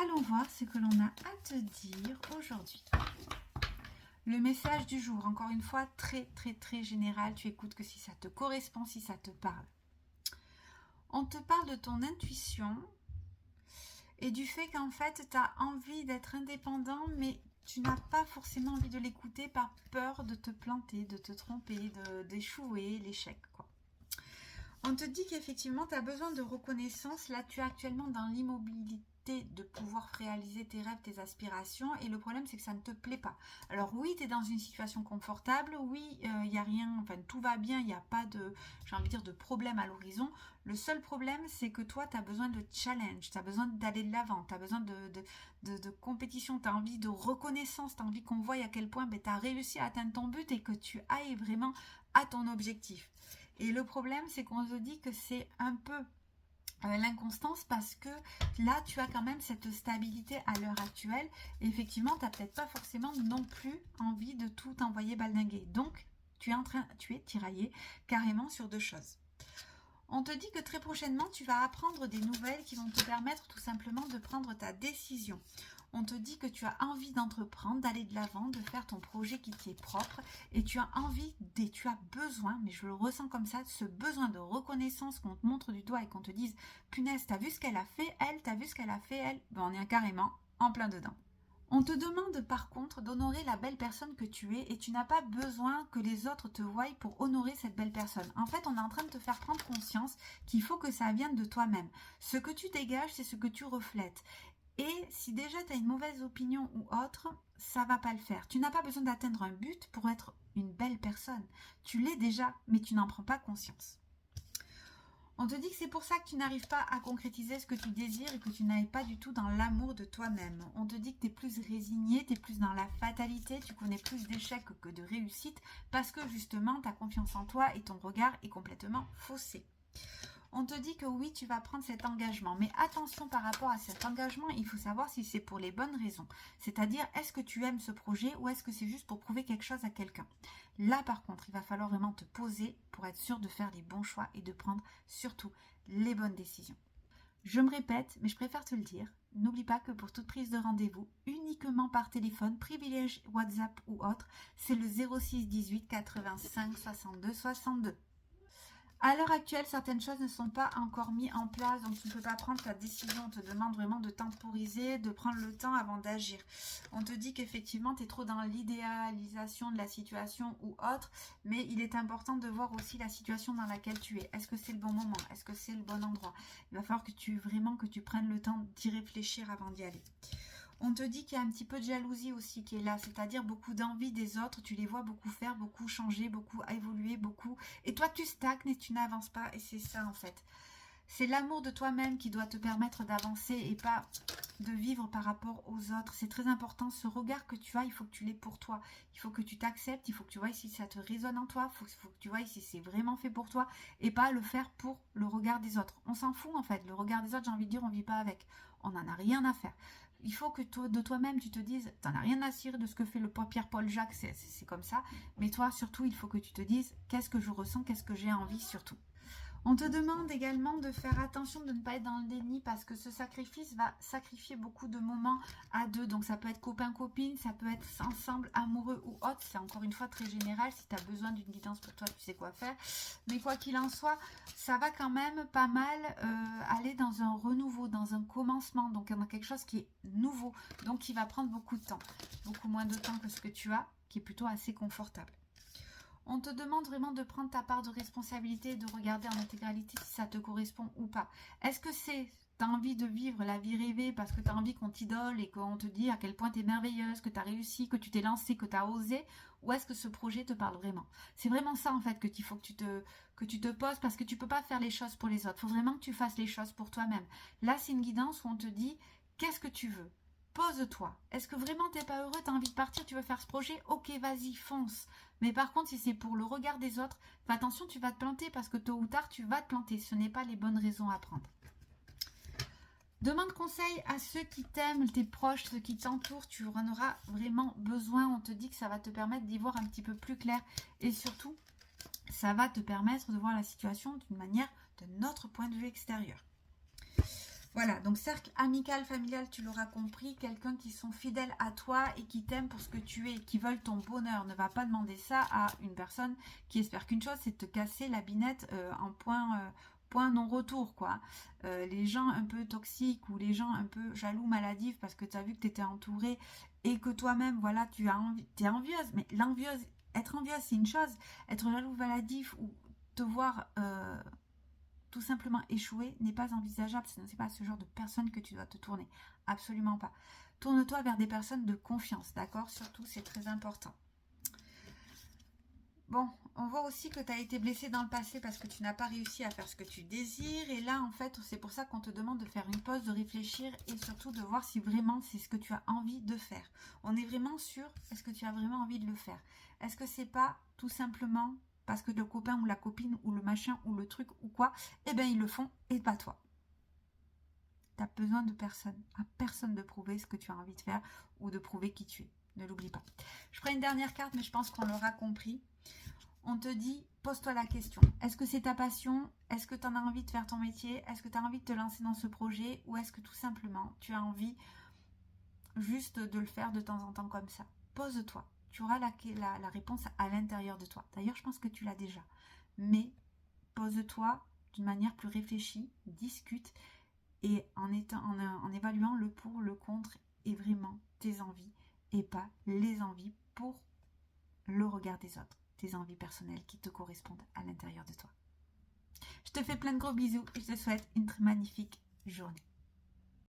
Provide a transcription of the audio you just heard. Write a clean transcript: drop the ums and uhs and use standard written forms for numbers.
allons voir ce que l'on a à te dire aujourd'hui. Le message du jour, encore une fois, très général. Tu écoutes que si ça te correspond, si ça te parle. On te parle de ton intuition et du fait qu'en fait, tu as envie d'être indépendant, mais tu n'as pas forcément envie de l'écouter par peur de te planter, de te tromper, d'échouer, l'échec, quoi. On te dit qu'effectivement, tu as besoin de reconnaissance. Là, tu es actuellement dans l'immobilité de pouvoir réaliser tes rêves, tes aspirations. Et le problème, c'est que ça ne te plaît pas. Alors oui, tu es dans une situation confortable. Oui, il n'y a rien, enfin, tout va bien. Il n'y a pas de, j'ai envie de dire, de problème à l'horizon. Le seul problème, c'est que toi, tu as besoin de challenge. Tu as besoin d'aller de l'avant. Tu as besoin de compétition. Tu as envie de reconnaissance. Tu as envie qu'on voie à quel point tu as réussi à atteindre ton but et que tu ailles vraiment à ton objectif. Et le problème, c'est qu'on te dit que c'est un peu l'inconstance parce que là, tu as quand même cette stabilité à l'heure actuelle. Et effectivement, tu n'as peut-être pas forcément non plus envie de tout envoyer baldinguer. Donc, tu es tiraillé carrément sur deux choses. On te dit que très prochainement, tu vas apprendre des nouvelles qui vont te permettre tout simplement de prendre ta décision. On te dit que tu as envie d'entreprendre, d'aller de l'avant, de faire ton projet qui t'est propre et tu as envie, tu as besoin, mais je le ressens comme ça, ce besoin de reconnaissance qu'on te montre du doigt et qu'on te dise « Punaise, t'as vu ce qu'elle a fait, elle, t'as vu ce qu'elle a fait, elle ?» Ben, on est carrément en plein dedans. On te demande par contre d'honorer la belle personne que tu es et tu n'as pas besoin que les autres te voient pour honorer cette belle personne. En fait, on est en train de te faire prendre conscience qu'il faut que ça vienne de toi-même. Ce que tu dégages, c'est ce que tu reflètes. Et si déjà tu as une mauvaise opinion ou autre, ça va pas le faire. Tu n'as pas besoin d'atteindre un but pour être une belle personne. Tu l'es déjà, mais tu n'en prends pas conscience. On te dit que c'est pour ça que tu n'arrives pas à concrétiser ce que tu désires et que tu n'ailles pas du tout dans l'amour de toi-même. On te dit que tu es plus résigné, tu es plus dans la fatalité, tu connais plus d'échecs que de réussites parce que justement ta confiance en toi et ton regard est complètement faussé. On te dit que oui, tu vas prendre cet engagement. Mais attention par rapport à cet engagement, il faut savoir si c'est pour les bonnes raisons. C'est-à-dire, est-ce que tu aimes ce projet ou est-ce que c'est juste pour prouver quelque chose à quelqu'un? Là, par contre, il va falloir vraiment te poser pour être sûr de faire les bons choix et de prendre surtout les bonnes décisions. Je me répète, mais je préfère te le dire. N'oublie pas que pour toute prise de rendez-vous, uniquement par téléphone, privilège WhatsApp ou autre, c'est le 06 18 85 62 62. À l'heure actuelle, certaines choses ne sont pas encore mises en place, donc tu ne peux pas prendre ta décision. On te demande vraiment de temporiser, de prendre le temps avant d'agir. On te dit qu'effectivement, tu es trop dans l'idéalisation de la situation ou autre, mais il est important de voir aussi la situation dans laquelle tu es. Est-ce que c'est le bon moment? Est-ce que c'est le bon endroit? Il va falloir que tu prennes le temps d'y réfléchir avant d'y aller. On te dit qu'il y a un petit peu de jalousie aussi qui est là, c'est-à-dire beaucoup d'envie des autres, tu les vois beaucoup faire, beaucoup changer, beaucoup évoluer, beaucoup... Et toi, tu stagnes et tu n'avances pas, et c'est ça en fait. C'est l'amour de toi-même qui doit te permettre d'avancer et pas de vivre par rapport aux autres. C'est très important, ce regard que tu as, il faut que tu l'aies pour toi. Il faut que tu t'acceptes, il faut que tu vois si ça te résonne en toi, il faut que tu vois si c'est vraiment fait pour toi et pas le faire pour le regard des autres. On s'en fout en fait, le regard des autres, j'ai envie de dire, on ne vit pas avec. On n'en a rien à faire. Il faut que toi, de toi-même, tu te dises, tu n'en as rien à cirer de ce que fait le Pierre-Paul Jacques, c'est comme ça. Mais toi, surtout, il faut que tu te dises, qu'est-ce que je ressens, qu'est-ce que j'ai envie surtout. On te demande également de faire attention de ne pas être dans le déni parce que ce sacrifice va sacrifier beaucoup de moments à deux. Donc ça peut être copain-copine, ça peut être ensemble, amoureux ou autre. C'est encore une fois très général. Si tu as besoin d'une guidance pour toi, tu sais quoi faire. Mais quoi qu'il en soit, ça va quand même pas mal aller dans un renouveau, dans un commencement. Donc dans quelque chose qui est nouveau. Donc qui va prendre beaucoup de temps. Beaucoup moins de temps que ce que tu as, qui est plutôt assez confortable. On te demande vraiment de prendre ta part de responsabilité et de regarder en intégralité si ça te correspond ou pas. Est-ce que tu as envie de vivre la vie rêvée parce que tu as envie qu'on t'idole et qu'on te dit à quel point tu es merveilleuse, que tu as réussi, que tu t'es lancée, que tu as osé? Ou est-ce que ce projet te parle vraiment? C'est vraiment ça en fait qu'il faut que tu te poses parce que tu ne peux pas faire les choses pour les autres. Il faut vraiment que tu fasses les choses pour toi-même. Là, c'est une guidance où on te dit qu'est-ce que tu veux? Pose-toi. Est-ce que vraiment tu n'es pas heureux, tu as envie de partir, tu veux faire ce projet? Ok, vas-y, fonce. Mais par contre, si c'est pour le regard des autres, fais attention, tu vas te planter parce que tôt ou tard, tu vas te planter. Ce n'est pas les bonnes raisons à prendre. Demande conseil à ceux qui t'aiment, tes proches, ceux qui t'entourent. Tu en auras vraiment besoin. On te dit que ça va te permettre d'y voir un petit peu plus clair. Et surtout, ça va te permettre de voir la situation d'une manière, de notre point de vue extérieur. Voilà, donc cercle amical, familial, tu l'auras compris, quelqu'un qui sont fidèles à toi et qui t'aiment pour ce que tu es, qui veulent ton bonheur. Ne va pas demander ça à une personne qui espère qu'une chose, c'est de te casser la binette en point non-retour, quoi. Les gens un peu toxiques ou les gens un peu jaloux, maladifs, parce que tu as vu que tu étais entouré et que toi-même, voilà, tu es envieuse. Mais être envieuse, c'est une chose. Être jaloux, maladif ou te voir... tout simplement échouer n'est pas envisageable. Ce n'est pas ce genre de personne que tu dois te tourner. Absolument pas. Tourne-toi vers des personnes de confiance, d'accord? Surtout, c'est très important. Bon, on voit aussi que tu as été blessé dans le passé parce que tu n'as pas réussi à faire ce que tu désires. Et là, en fait, c'est pour ça qu'on te demande de faire une pause, de réfléchir et surtout de voir si vraiment c'est ce que tu as envie de faire. On est vraiment sûr, est-ce que tu as vraiment envie de le faire? Est-ce que c'est pas tout simplement parce que le copain ou la copine ou le machin ou le truc ou quoi, eh bien ils le font et pas toi. Tu as besoin de personne, à personne de prouver ce que tu as envie de faire ou de prouver qui tu es. Ne l'oublie pas. Je prends une dernière carte, mais je pense qu'on l'aura compris. On te dit, pose-toi la question. Est-ce que c'est ta passion? Est-ce que tu en as envie de faire ton métier? Est-ce que tu as envie de te lancer dans ce projet? Ou est-ce que tout simplement, tu as envie juste de le faire de temps en temps comme ça? Pose-toi. Tu auras la réponse à l'intérieur de toi. D'ailleurs, je pense que tu l'as déjà. Mais pose-toi d'une manière plus réfléchie, discute et en évaluant le pour, le contre et vraiment tes envies et pas les envies pour le regard des autres. Tes envies personnelles qui te correspondent à l'intérieur de toi. Je te fais plein de gros bisous et je te souhaite une très magnifique journée.